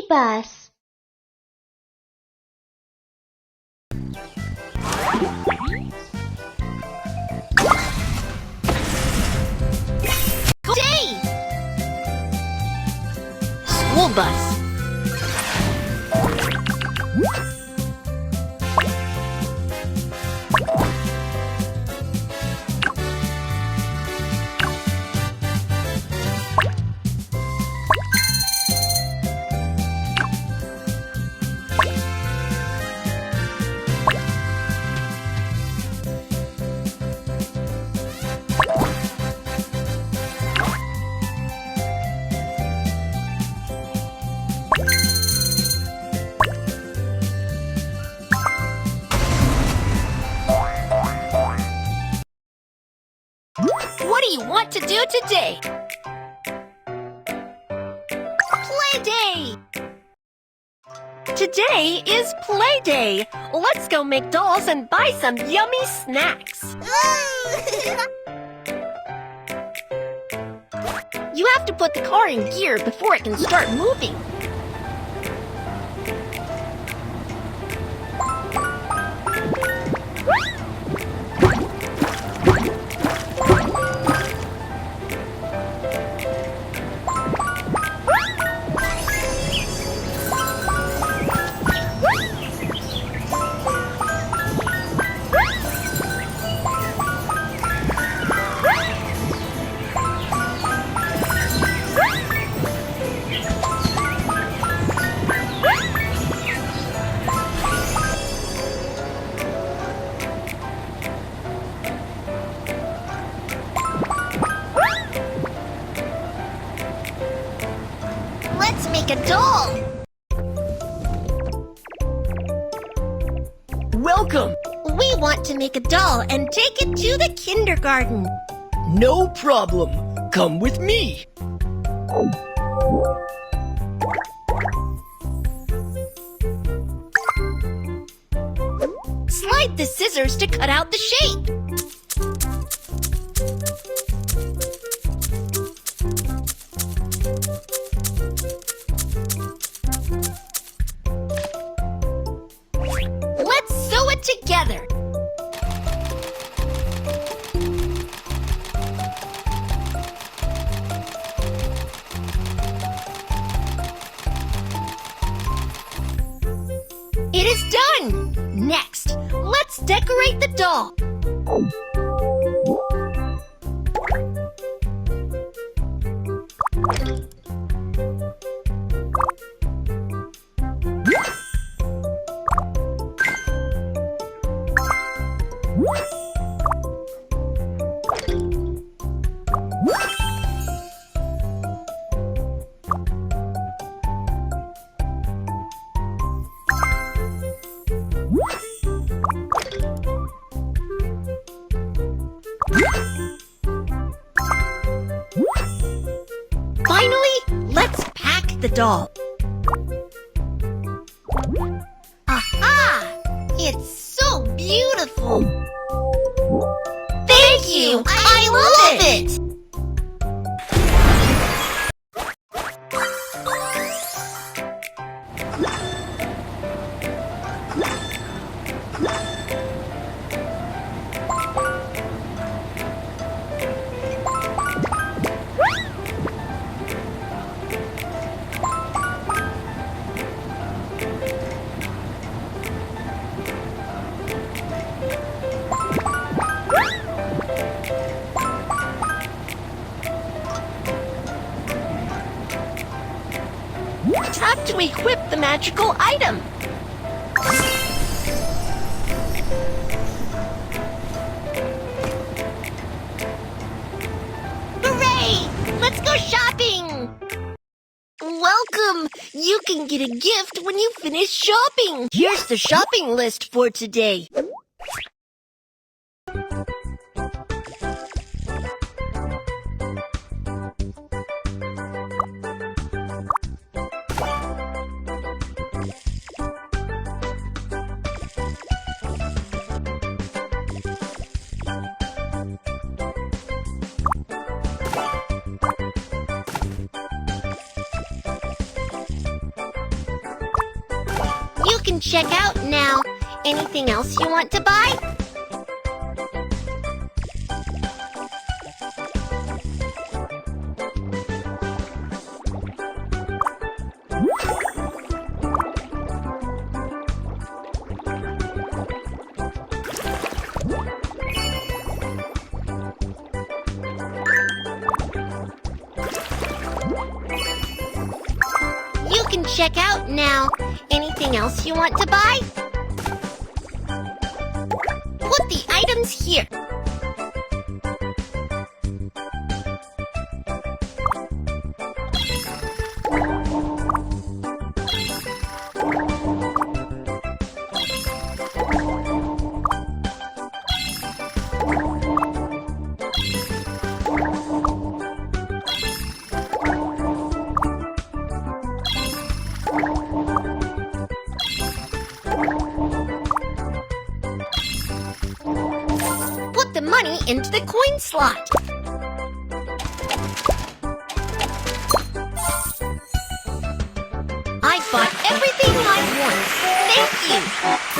bus. Day! School bus. What do you want to do today? Play day! Today is play day. Let's go make dolls and buy some yummy snacks. You have to put the car in gear before it can start moving. Let's make a doll! Welcome! We want to make a doll and take it to the kindergarten. No problem. Come with me. Slide the scissors to cut out the shape. Let's sew it together. It is done! Next, let's decorate the doll. Finally, let's pack the doll. Aha! It's so beautiful. Thank you! I love it! Time to equip the magical item. Hooray! Let's go shopping! Welcome! You can get a gift when you finish shopping. Here's the shopping list for today. You can check out now. Anything else you want to buy? You can check out now. Anything else you want to buy? Put the items here. Put the money into the coin slot. I bought everything I want. Thank you.